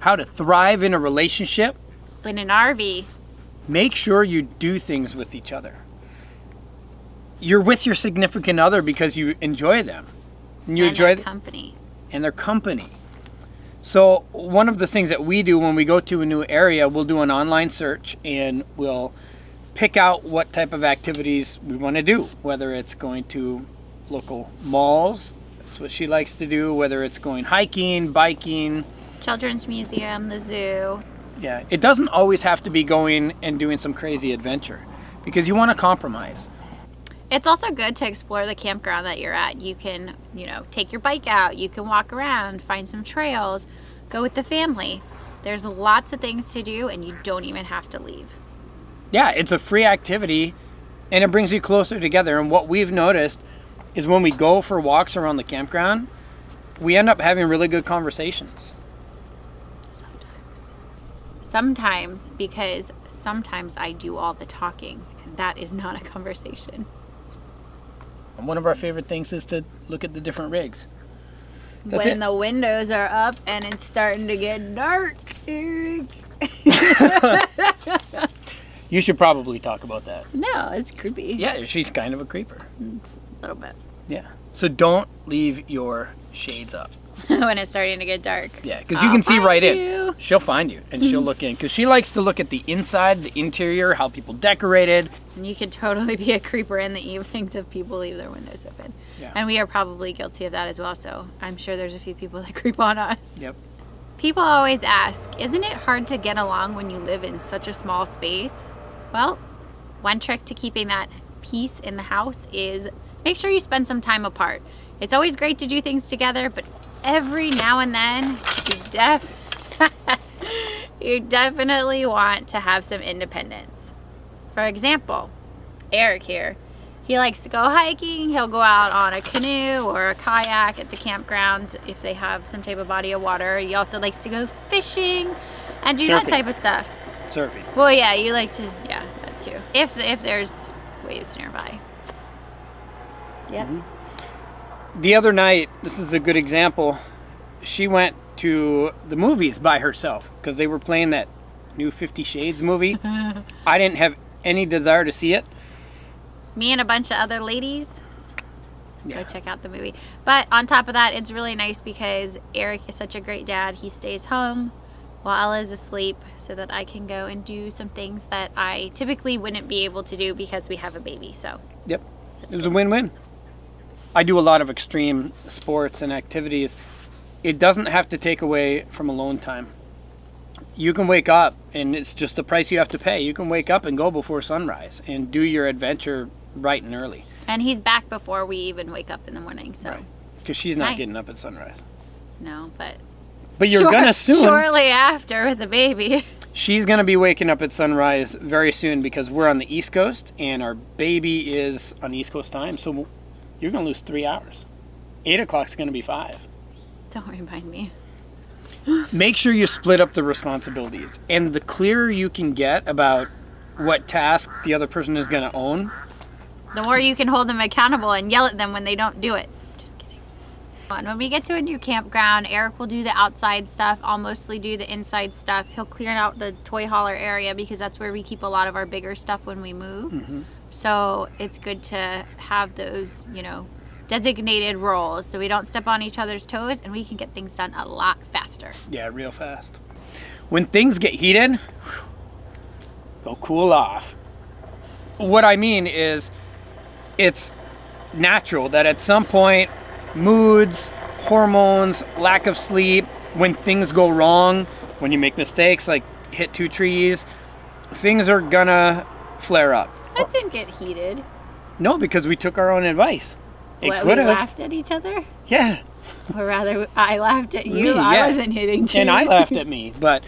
how to thrive in a relationship, in an RV, make sure you do things with each other. You're with your significant other because you enjoy them. And you enjoy their company. And their company. So one of the things that we do when we go to a new area, we'll do an online search and we'll pick out what type of activities we want to do, whether it's going to local malls, that's what she likes to do, whether it's going hiking, biking, children's museum, the zoo. Yeah, it doesn't always have to be going and doing some crazy adventure because you want to compromise. It's also good to explore the campground that you're at. You can, take your bike out, you can walk around, find some trails, go with the family. There's lots of things to do and you don't even have to leave. Yeah, it's a free activity and it brings you closer together. And what we've noticed is when we go for walks around the campground, we end up having really good conversations. Sometimes, because sometimes I do all the talking, and that is not a conversation. And one of our favorite things is to look at the different rigs. When the windows are up and it's starting to get dark, Eric. You should probably talk about that. No, it's creepy. Yeah, she's kind of a creeper. A little bit. Yeah. So don't leave your shades up. When it's starting to get dark. Yeah, because you can see right you. in. She'll find you and she'll look in. Because she likes to look at the inside, the interior, how people decorated. And you could totally be a creeper in the evenings if people leave their windows open. Yeah. And we are probably guilty of that as well. So I'm sure there's a few people that creep on us. Yep. People always ask, isn't it hard to get along when you live in such a small space? Well, one trick to keeping that peace in the house is make sure you spend some time apart. It's always great to do things together, but every now and then you definitely want to have some independence. For example, Eric here, he likes to go hiking. He'll go out on a canoe or a kayak at the campground if they have some type of body of water. He also likes to go fishing and do that type of stuff. Surfing. Well, yeah, you like to, yeah, that too. If there's waves nearby. Yep. Mm-hmm. The other night, this is a good example, she went to the movies by herself because they were playing that new 50 Shades movie. I didn't have any desire to see it. Me and a bunch of other ladies go check out the movie. But on top of that, it's really nice because Eric is such a great dad. He stays home while Ella's asleep so that I can go and do some things that I typically wouldn't be able to do because we have a baby. So yep, it was a win-win. I do a lot of extreme sports and activities. It doesn't have to take away from alone time. You can wake up and it's just the price you have to pay. You can wake up and go before sunrise and do your adventure bright and early. And he's back before we even wake up in the morning, so. Right. Because she's not getting up at sunrise. No, but you're gonna soon. Shortly after with the baby. She's gonna be waking up at sunrise very soon because we're on the East Coast and our baby is on East Coast time. So you're gonna lose 3 hours. 8 o'clock's gonna be 5. Don't remind me. Make sure you split up the responsibilities. And the clearer you can get about what task the other person is gonna own, the more you can hold them accountable and yell at them when they don't do it. Just kidding. When we get to a new campground, Eric will do the outside stuff. I'll mostly do the inside stuff. He'll clear out the toy hauler area because that's where we keep a lot of our bigger stuff when we move. Mm-hmm. So it's good to have those, designated roles so we don't step on each other's toes and we can get things done a lot faster. Yeah, real fast. When things get heated, go cool off. What I mean is, it's natural that at some point, moods, hormones, lack of sleep, when things go wrong, when you make mistakes like hit 2 trees, things are gonna flare up. It didn't get heated. No, because we took our own advice. We laughed at each other? Yeah. Or rather, I laughed at you. Me, I wasn't hitting trees. And I laughed at me. But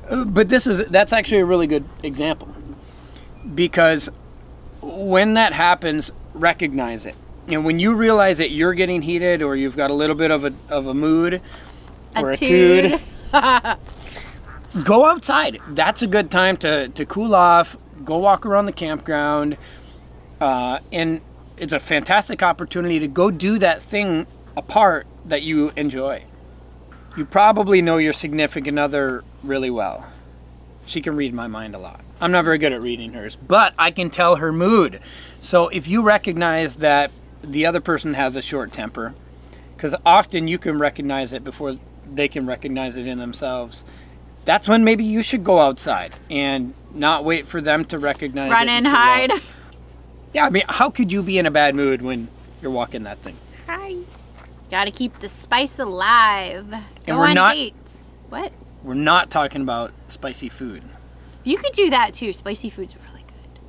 that's actually a really good example. Because when that happens, recognize it. And when you realize that you're getting heated or you've got a little bit of a mood or a tude, go outside. That's a good time to cool off, go walk around the campground, and it's a fantastic opportunity to go do that thing apart that you enjoy. You probably know your significant other really well. She can read my mind a lot. I'm not very good at reading hers, but I can tell her mood. So if you recognize that the other person has a short temper, because often you can recognize it before they can recognize it in themselves, that's when maybe you should go outside and not wait for them to recognize it. Run and hide. Yeah, I mean, how could you be in a bad mood when you're walking that thing? Hi. Gotta keep the spice alive. Go we're on not- dates. What? We're not talking about spicy food. You could do that too. Spicy food's really good.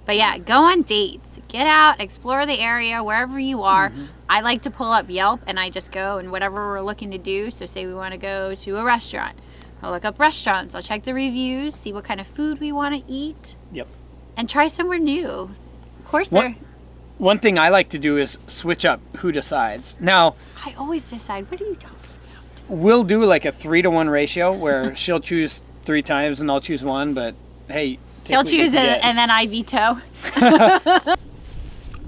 But yeah, go on dates. Get out, explore the area wherever you are. I like to pull up Yelp and I just go and whatever we're looking to do. So say we want to go to a restaurant. I'll look up restaurants. I'll check the reviews, see what kind of food we want to eat. Yep. And try somewhere new. Of course, One thing I like to do is switch up who decides. Now, I always decide, what are you talking about? we'll do like a 3-to-1 ratio where she'll choose 3 times and I'll choose 1, but hey, take He'll what you choose it can get. and then I veto.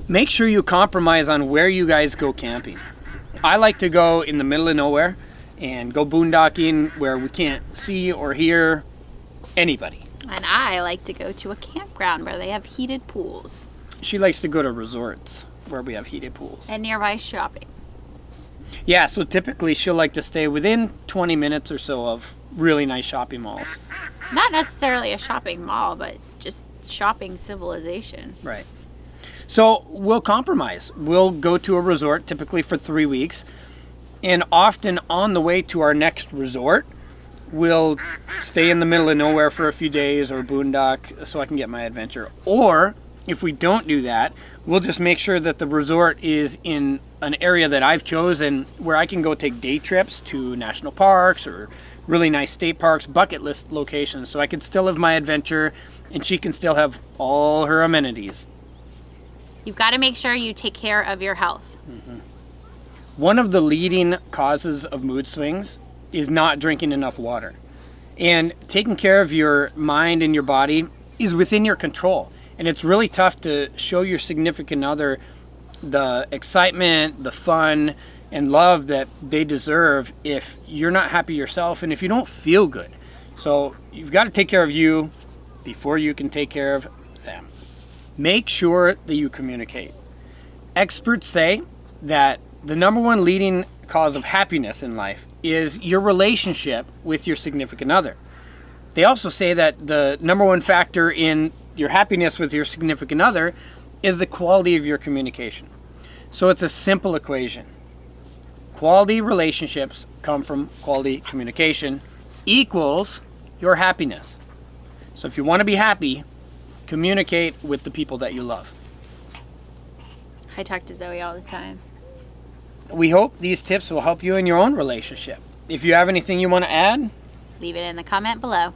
Make sure you compromise on where you guys go camping. I like to go in the middle of nowhere and go boondocking where we can't see or hear anybody. And I like to go to a campground where they have heated pools. She likes to go to resorts where we have heated pools. And nearby shopping. Yeah, so typically she'll like to stay within 20 minutes or so of really nice shopping malls. Not necessarily a shopping mall, but just shopping civilization. Right. So we'll compromise. We'll go to a resort typically for 3 weeks. And often on the way to our next resort, we'll stay in the middle of nowhere for a few days or boondock so I can get my adventure. Or if we don't do that, we'll just make sure that the resort is in an area that I've chosen where I can go take day trips to national parks or really nice state parks, bucket list locations, so I can still have my adventure and she can still have all her amenities. You've got to make sure you take care of your health. One of the leading causes of mood swings is not drinking enough water. And taking care of your mind and your body is within your control. And it's really tough to show your significant other the excitement, the fun, and love that they deserve if you're not happy yourself and if you don't feel good. So you've got to take care of you before you can take care of them. Make sure that you communicate. Experts say that the number one leading cause of happiness in life is your relationship with your significant other. They also say that the number one factor in your happiness with your significant other is the quality of your communication. So it's a simple equation. Quality relationships come from quality communication equals your happiness. So if you want to be happy, communicate with the people that you love. I talk to Zoe all the time. We hope these tips will help you in your own relationship. If you have anything you want to add, Leave it in the comment below.